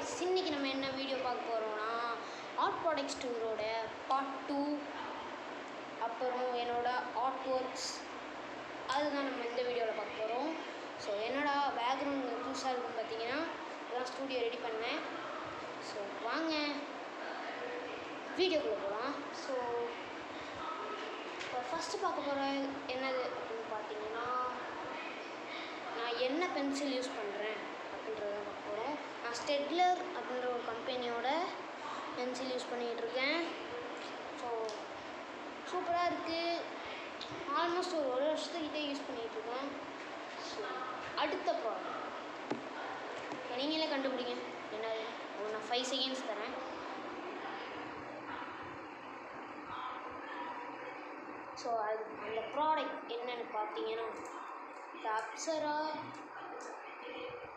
Guys, இன்றைக்கி நம்ம என்ன வீடியோ பார்க்க போகிறோம்னா ஆர்ட் ப்ராடக்ட்ஸ் டூரோட பார்ட் 2, அப்புறம் என்னோடய ஆர்ட் ஒர்க்ஸ் அதுதான் நம்ம இந்த வீடியோவில் பார்க்க போகிறோம். ஸோ என்னோடா பேக்ரவுண்ட் புதுசாக இருக்குன்னு பார்த்தீங்கன்னா இதெல்லாம் ஸ்டூடியோ ரெடி பண்ணேன். ஸோ வாங்க வீடியோக்குள்ளே போகலாம். ஸோ இப்போ ஃபஸ்ட்டு பார்க்க போகிற என்னது அப்படின்னு பார்த்தீங்கன்னா, நான் என்ன பென்சில் யூஸ் பண்ணுறேன் அப்படின்றத பார்க்க போகிறோம். நான் ஸ்டெட்லர் அப்படின்ற ஒரு கம்பெனியோட பென்சில் யூஸ் பண்ணிகிட்ருக்கேன். ஸோ சூப்பராக இருக்குது. ஆல்மோஸ்ட் ஒரு வருஷத்துக்கிட்டே யூஸ் பண்ணிகிட்ருக்கேன். ஸோ அடுத்த ப்ராடக்ட் நீங்களே கண்டுபிடிங்க என்னது. நான் 5 செகண்ட்ஸ் தரேன். ஸோ அந்த ப்ராடக்ட் என்னென்னு பார்த்தீங்கன்னா, இந்த அப்சரா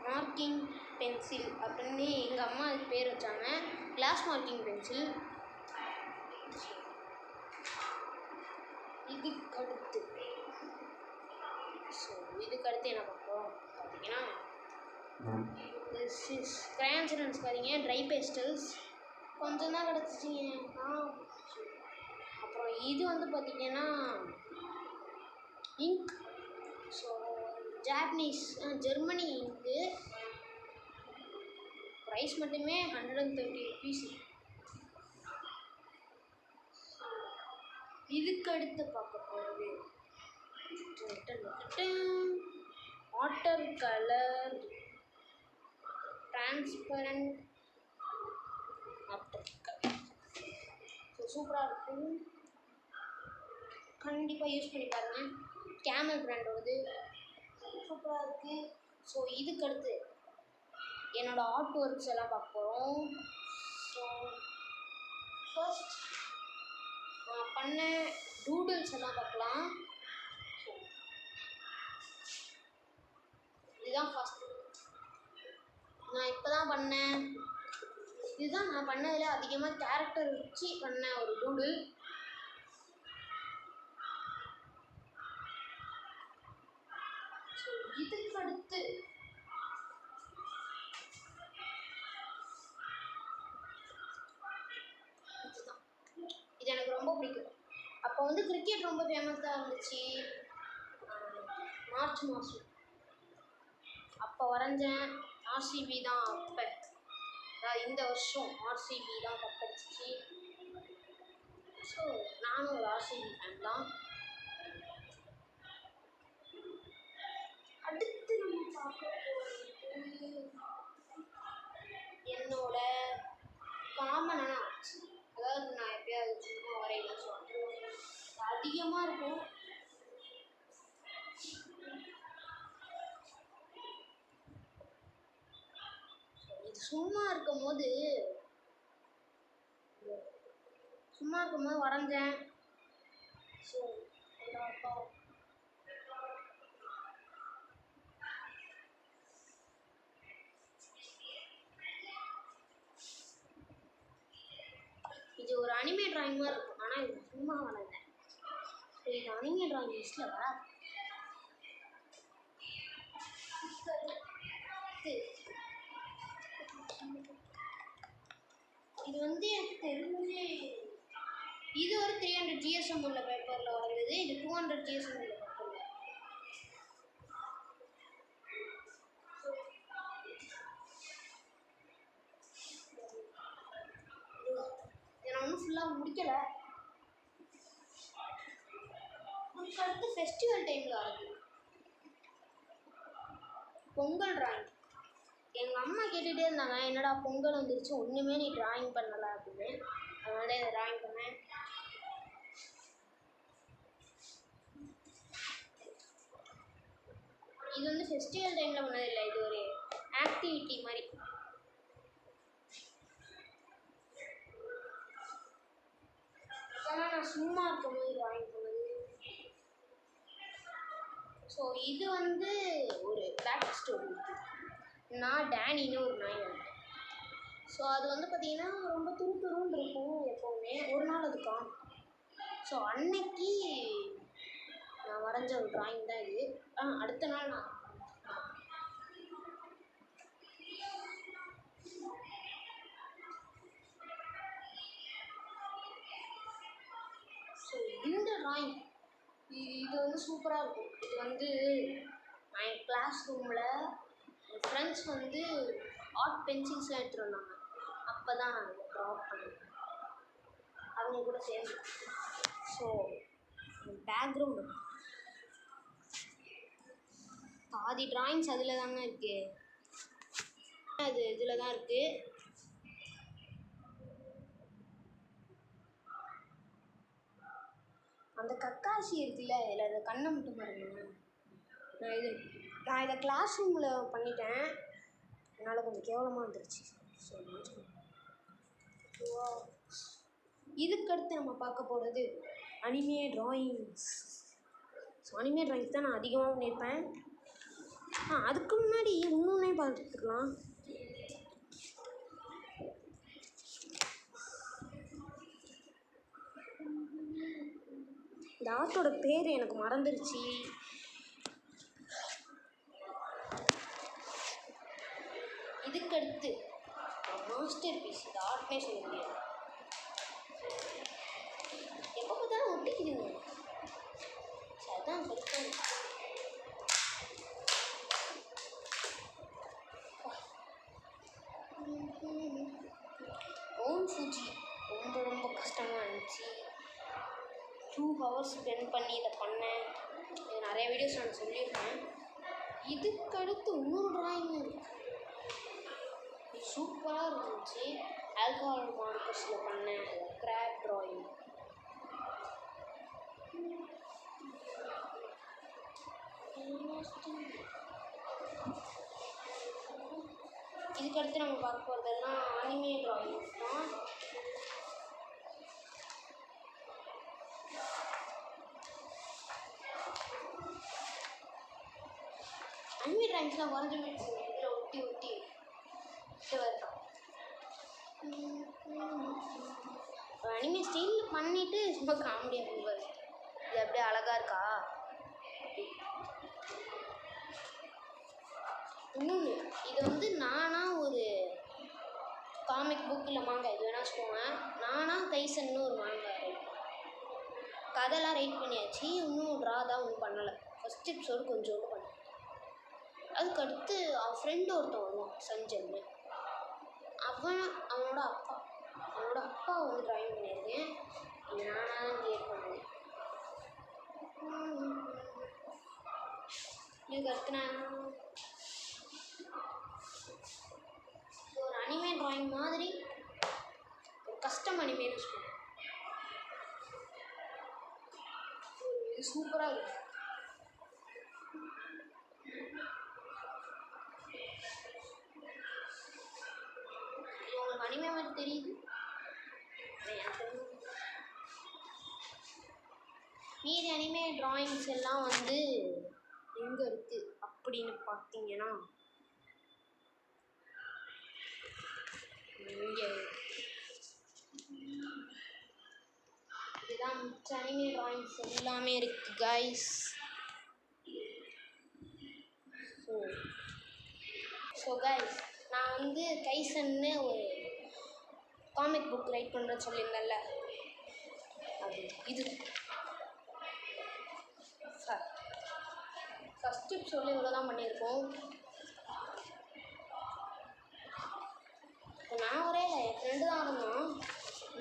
மார்க்கிங் பென்சில் அப்படின்னு எங்கள் அம்மா அதுக்கு பேர் வச்சாங்க. Glass marking pencil. இதுக்கடுத்து என்ன பார்ப்போம் பார்த்தீங்கன்னா, திஸ் இஸ் கிரையான்ஸ் நினச்சிக்காதீங்க, ட்ரை பேஸ்டல்ஸ் கொஞ்சம் தான் கிடச்சிச்சிங்க. அப்புறம் இது வந்து பார்த்திங்கன்னா ink. So Germany ink. Price மட்டுமே 130 rupees. இதுக்கு அடுத்து பார்க்க போகிறது water colour transparent water colour. So சூப்பராக இருக்கும், கண்டிப்பாக யூஸ் பண்ணி பாருங்கள். கேமல் பிராண்டோடது சூப்பராக இருக்குது. ஸோ இதுக்கடுத்து என்னோடய ஆர்ட் ஒர்க்ஸ் எல்லாம் பார்க்க போகிறோம். ஸோ ஃபர்ஸ்ட் நான் பண்ண டூடுல்ஸ் எல்லாம் பார்க்கலாம். ஸோ இதுதான் ஃபஸ்ட் நான் இப்போ தான் பண்ணேன். இதுதான் நான் பண்ணதில் அதிகமாக கேரக்டர் வச்சு பண்ண ஒரு டூடுல். ஸோ இதுக்கடுத்து இது எனக்கு ரொம்ப பிடிக்கும். அப்போ வந்து கிரிக்கெட் ரொம்ப ஃபேமஸாக இருந்துச்சு, மார்ச் மாதம். அப்போ வரைஞ்சேன். ஆர்சிபி தான் அப்போ, அதாவது இந்த வருஷம் ஆர்சிபி தான் கப் அடிச்சிச்சு. ஸோ நானும் ஒரு ஆர்சிபி ஃபேன் தான். அடுத்து நம்ம பார்க்க போகிறது என்னோட காமனான ஆர்ட்ஸ். அதாவது நான் எப்பயாவது சும்மா வரையில சொல்கிறேன், அதிகமாக இருக்கும். இது சும்மா இருக்கும்போது வரைஞ்சேன். ஸோ இது ஒரு அனிமே ட்ராயிங் மாதிரி இருக்கும், ஆனால் இது சும்மா வரைஞ்சேன். இது அனிமே ட்ராயிங் லிஸ்ட்டில் வராது. இது வந்து எனக்கு தெரிஞ்சு இது ஒரு 300 GSM உள்ள பேப்பரில் வரைஞ்சது. இது 200 GSM உள்ள பேப்பரில். நான் ஒன்றும் ஃபுல்லாக முடிக்கலை. அடுத்து ஃபெஸ்டிவல் டைமில் ஆகுது பொங்கல் ட்ராயிங். எங்கள் அம்மா கேட்டுகிட்டே இருந்தாங்க, என்னடா பொங்கல் வந்துருச்சு ஒன்றுமே நீ ட்ராயிங் பண்ணலை அப்படின்னு. அதனால இதை ட்ராயிங் பண்ணேன். இது வந்து ஃபெஸ்டிவல் டைமில் பண்ணதில்லை, இது ஒரு ஆக்டிவிட்டி மாதிரி. ஆனால் நான் சும்மா இருக்கும்போது ட்ராயிங் பண்ணது. ஸோ இது வந்து ஒரு பேக் ஸ்டோரி. நான் டேனின்னு ஒரு நாய் வந்தேன். ஸோ அது வந்து பார்த்திங்கன்னா ரொம்ப துருன்னு இருக்கும் எப்போவுமே. ஒரு நாள் அது காணும். ஸோ அன்னைக்கு நான் வரைஞ்ச ஒரு ட்ராயிங் தான் இது. அடுத்த நாள் நான் ட்ராயிங். இது வந்து சூப்பராக இருக்கும். இது வந்து நான் என் கிளாஸ் ரூமில் என் ஃப்ரெண்ட்ஸ் வந்து ஆர்ட் பென்சில்ஸ்லாம் எடுத்துகிட்டு வந்தாங்க. அப்போ தான் நான் இதை ட்ரா பண்ணேன் அவங்க கூட சேர்ந்து. ஸோ பேக்ரவுண்டு பாதி ட்ராயிங்ஸ் அதில் தாங்க இருக்குது. அது இதில் தான் இருக்குது. அந்த கக்காசி இருக்குல்ல, இதில் அந்த கண்ணை மட்டும் பாருங்க. நான் இதை கிளாஸ் ரூமில் பண்ணிட்டேன். அதனால் கொஞ்சம் கேவலமாக வந்துருச்சு. ஸோ இதுக்கடுத்து நம்ம பார்க்க போகிறது anime drawings. So anime drawings தான் நான் அதிகமாக பண்ணியிருப்பேன். அதுக்கு முன்னாடி இன்னொன்னே பார்த்துக்கலாம். இந்த ஆர்ட்டோட பேர் எனக்கு மறந்துருச்சு. இதுக்கடுத்து மாஸ்டர் பீஸ். இந்த ஆர்ட்னே சொல்ல முடியாது. எப்போ பார்த்தாலும் ஒட்டிக்குதுங்க. அதான் பிரச்சனை. மவுண்ட் ஃபுஜி ரொம்ப கஷ்டமாக இருந்துச்சு. 2 hours ஸ்பெண்ட் பண்ணி இதை பண்ணேன். இது நிறைய வீடியோஸ் நான் சொல்லியிருக்கேன். இதுக்கடுத்து இன்னொரு ட்ராயிங் இருக்குது. சூப்பராக இருந்துச்சு. ஆல்கஹால் மார்க்கர்ஸில் பண்ணேன் கிராப் ட்ராயிங். இதுக்கடுத்து நம்ம பார்க்க போகிறதெல்லாம் அனிமே ட்ராயிங்ஸ் தான். அனிமே ட்ராயிங்ஸ்லாம் வரைஞ்சி இதில் ஒட்டி இது வருது. அனிமே ஸ்டைலில் பண்ணிவிட்டு ரொம்ப காமெடியாக போவார். இது அப்படியே அழகாக இருக்கா. இன்னொன்று, இது வந்து நானாக ஒரு காமிக் புக் இல்லை மாங்கா இது வேணா வச்சுக்கோங்க. நானாக கைசன்னு ஒரு மாங்கா கதைலாம் ரைட் பண்ணியாச்சு. இன்னும் ட்ரா தான் ஒன்றும் பண்ணலை. ஃபஸ்ட் எபிசோடு கொஞ்சோண்டு பண்ணேன். அதுக்கடுத்து அவன் ஃப்ரெண்டு ஒருத்தன் வருவான் சஞ்சன்னு. அவனோட அப்பா வந்து ட்ராயிங் பண்ணியிருக்கேன். இது நானாக தான் கிரியேட் பண்ணேன். இதுக்கடுத்து நான் ஒரு அனிமே ட்ராயிங் மாதிரி ஒரு கஸ்டம் அனிமேன்னு வச்சுக்கோங்க. இது சூப்பராக இருக்கும். இது உங்களுக்கு அனிமே மாதிரி தெரியுது. மீதி அனிமே ட்ராயிங்ஸ் எல்லாம் வந்து எங்கே இருக்குது அப்படின்னு பார்த்தீங்கன்னா இங்கே இதுதான் மிச்ச அனிமே ட்ராயிங்ஸ் எல்லாமே இருக்குது கைஸ். ஸோ கைஸ், நான் வந்து கைசன்னு ஒரு காமிக் புக் ரைட் பண்ணுறேன்னு சொல்லியிருந்தேன்ல, அது இது சார். ஃபஸ்ட் எபிசோடில் இவ்வளோ தான் பண்ணியிருக்கோம். நான் ஒரே இல்லை, என் ஃப்ரெண்டு தான் இருந்தான்.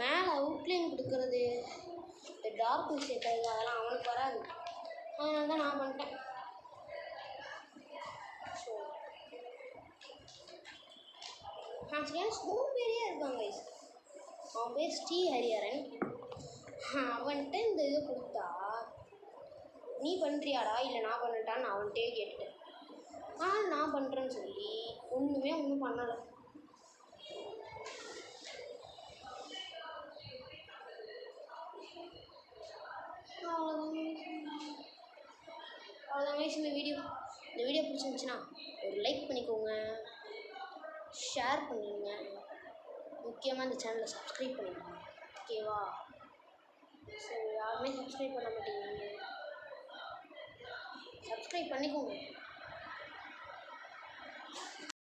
மேலே அவுட்லைன் கொடுக்குறது, இந்த டார்க்னஸ் சேர்க்கறது அதெல்லாம் அவனுக்கு வராது. அதனால தான் நான் பண்ணிட்டேன். ஸோ நான் சரியான சோம்பேறியே இருக்கான் கைஸ். அவன் பேர் ஸ்ரீ ஹரிஹரன். அவன்கிட்ட இந்த இதை கொடுத்தா நீ பண்ணுறியாடா இல்லை நான் பண்ணட்டான்னு அவன்கிட்டே கேட்டுட்டேன். நான் பண்ணுறேன்னு சொல்லி ஒன்றும் பண்ணலை. அவ்வளோதான் கைஸ். இந்த வீடியோ பிடிச்சிருந்துச்சுன்னா ஒரு லைக் பண்ணிக்கோங்க, ஷேர் பண்ணிடுங்க, முக்கியமாக இந்த சேனலை சப்ஸ்கிரைப் பண்ணிடுங்க. ஓகேவா? ஸோ யாருமே சப்ஸ்கிரைப் பண்ண மாட்டேங்கிறீங்க. சப்ஸ்கிரைப் பண்ணிக்கோங்க.